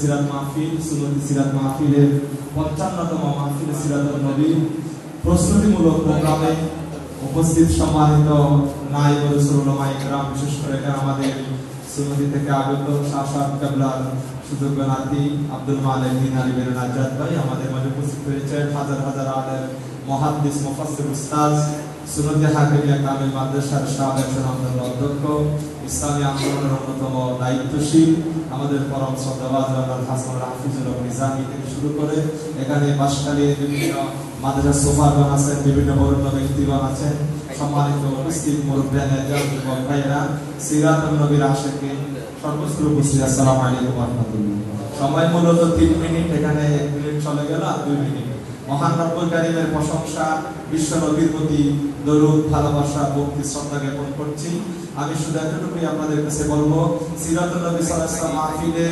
সিরাত মাহফিল সুন্নতি সিরাত মাহফিলের ৫৫তম মাহফিল সিরাতুন নবী প্রস্তুতিমূলক প্রোগ্রামে উপস্থিত সম্মানিত নায়েব রাসূল উলামা ইকরাম, বিশেষ করে আমাদের সুন্নতি থেকে আগত শাহসাদ কেবলার সুযোগ্য নাতি আব্দুল মালিক বিন আলী বিন নাজাত ভাই আমাদের মাঝে উপস্থিত হয়েছেন। হাজার হাজার আলেম, মুহাদ্দিস, মুফাসসির, উস্তাদ, সুন্নতি হাকিমিয়া কামিল মাদ্রাসার সাবেক সুনামধন্য অধ্যক্ষ, ইসলামী আন্দোলনের অন্যতম দায়িত্বশীল আমাদের পরম শ্রদ্ধাবাদ আল্লাহ হাসান হাফিজুল নিজামী থেকে শুরু করে এখানে বাসখালীর বিভিন্ন মাদ্রাসা সুপারগণ আছেন, বিভিন্ন বরেণ্য ব্যক্তিগণ আছেন, সম্মানিত উপস্থিত মুরব্বিয়ান যুবক ভাইয়েরা, সিরাতুন নবীর আশিকিন সর্বস্তর উপস্থিত, আসসালামু আলাইকুম ওয়া রাহমাতুল্লাহ। সময় মূলত 3 মিনিট, এখানে 1 মিনিট চলে গেল আর 2 মিনিট। মহান রব্বুল কারীমের প্রশংসা, বিশ্ব নবীর প্রতি দরুদ, ভালোবাসা, ভক্তি, শ্রদ্ধা জ্ঞাপন করছি। আমি শুধু এতটুকুই আপনাদের কাছে বলবো, সিরাতুন নবী সাল্লাল্লাহু আলাইহি ওয়াসাল্লাম মাহফিলে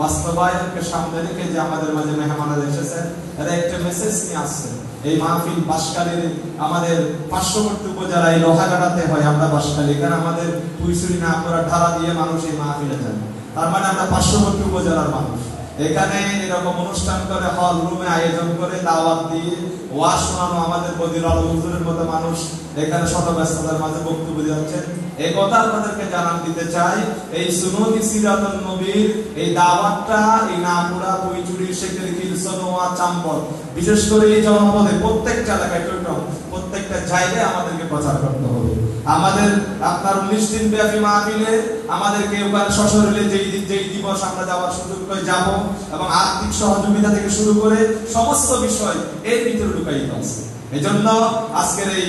বাস্তবায়নকে সামনে রেখে যে আমাদের মাঝে মেহমানরা এসেছেন, এরা একটা মেসেজ নিয়ে আসছে। এই মাহফিল বাসখালীর আমাদের পার্শ্ববর্তী উপজেলায় লোহাগাড়াতে হয়। আমরা বাসখালী, এখানে আমাদের পুইশুরি না আমরা ঢালা দিয়ে মানুষ এই মাহফিলে যায়, তার মানে আমরা পার্শ্ববর্তী উপজেলার মানুষ। এখানে এরকম অনুষ্ঠান করে, হল রুমে আয়োজন করে, দাওয়াত দিয়ে ওয়াজ শোনানো, আমাদের বদির আলম হুজুরের মতো মানুষ এখানে শত ব্যস্ততার মাঝে বক্তব্য দিচ্ছেন। এই কথা আপনাদেরকে জানান দিতে চাই, এই সুন্নতি সিরাতুন নবীর এই দাওয়াতটা এই নাপুরা, বইচুরি, শেখেরখিল, সনোয়া, চাম্বল, বিশেষ করে এই জনপদে প্রত্যেকটা এলাকায়, প্রত্যেকটা জায়গায় আমাদেরকে প্রচার করতে হবে। আমাদের আপনার 19 দিন ব্যাপী মাহফিলে আমাদেরকে ওখানে সশরীরে যেই দিবস আমরা যাওয়ার সুযোগ করে যাব, এবং আর্থিক সহযোগিতা থেকে শুরু করে সমস্ত বিষয় এর ভিতরে লুকায়িত আছে। এজন্য আজকের এই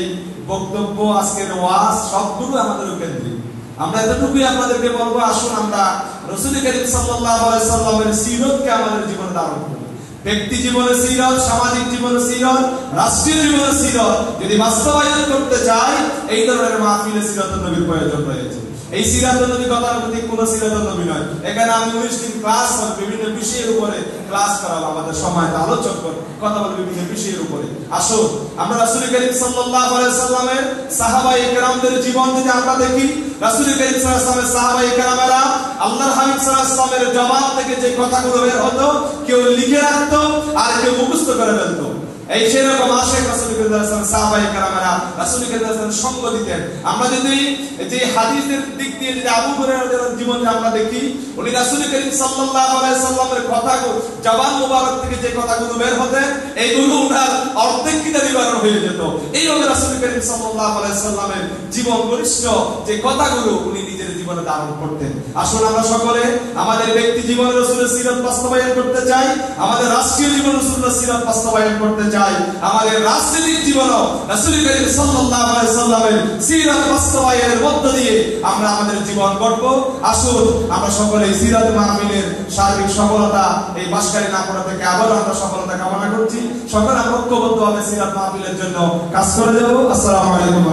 বক্তব্য, আজকের ওয়াজ সবগুলো আমাদের কেন্দ্রিক। আমরা এতটুকুই আপনাদেরকে বলবো, আসুন আমরা রাসূল করিম সাল্লাল্লাহু আলাইহি সাল্লামের সিরতকে আমাদের জীবনে ধারণ করি। ব্যক্তি জীবনের সিরত, সামাজিক জীবনের সিরত, রাষ্ট্রীয় জীবনের সিরত যদি বাস্তবায়ন করতে চাই, এই ধরনের মাহফিলে সিরাতুন নবীর প্রয়োজন রয়েছে। এই সিরাতুন নবী গতানুগতিক কোন সিরাতুন নবী নয়। এখানে আমি 19 দিন ক্লাস করব, বিভিন্ন বিষয়ের উপরে ক্লাস করাবো, আমাদের সময় আলোচনা করব, কথা বলবো বিভিন্ন বিষয়ের উপরে। আসুন আমরা রাসূল করিম সাল্লাল্লাহু আলাইহি সাল্লামের সাহাবায়ে কেরামদের জীবন যদি আমরা দেখি, রাসূল করিম সাল্লাল্লাহু আলাইহি সাল্লামের সাহাবায়ে কেরামেরা আল্লাহর হাবিব সাল্লাল্লাহু আলাইহি সাল্লামের জবান থেকে যে কথাগুলো বের হতো, কেউ লিখে রাখতো আর কেউ মুখস্থ করে ফেলতো। এই সেরকম আশেক রাসূল করিম সাল্লাল্লাহু আলাইহি ওয়াসাল্লাম সাহাবায়ে কেরামেরা রাসূল করিম সাল্লাল্লাহু আলাইহি ওয়াসাল্লাম সঙ্গ দিতেন। আমরা যদি যে হাদিসের দিক দিয়ে যদি আবু হুরায়রার জীবনে আমরা দেখি, উনি রাসূল করিম সাল্লাল্লাহু আলাইহি সাল্লামের কথাগুলো জবান মুবারক থেকে যে কথাগুলো বের হতে, এইগুলো উনার অর্ধেক কিনা নিবারণ হয়ে যেত। এইভাবে রাসূল করিম সাল্লাল্লাহু আলাইহি সাল্লামের জীবন ঘনিষ্ঠ যে কথাগুলো উনি নিজের জীবনে ধারণ করতেন। আসুন আমরা সকলে আমাদের ব্যক্তি জীবনে রাসূলের সিরাত বাস্তবায়ন করতে চাই, আমাদের রাষ্ট্রীয় জীবনে রাসূলের সিরাত বাস্তবায়ন করতে চাই, আমাদের রাজনৈতিক জীবনেও রাসূল করিম সাল্লাল্লাহু আলাইহি সাল্লামের সিরাত বাস্তবায়নের মধ্য দিয়ে আমরা আমাদের জীবন গড়ব। আসুন আমরা সকলে এই সিরাত মাহফিলের সার্বিক সফলতা, এই বাসখালী নাপুরা থেকে আবারও আমরা সফলতা কামনা করছি। সকলে আমরা ঐক্যবদ্ধভাবে সিরাত মাহফিলের জন্য কাজ করে যাব। আসসালামু আলাইকুম।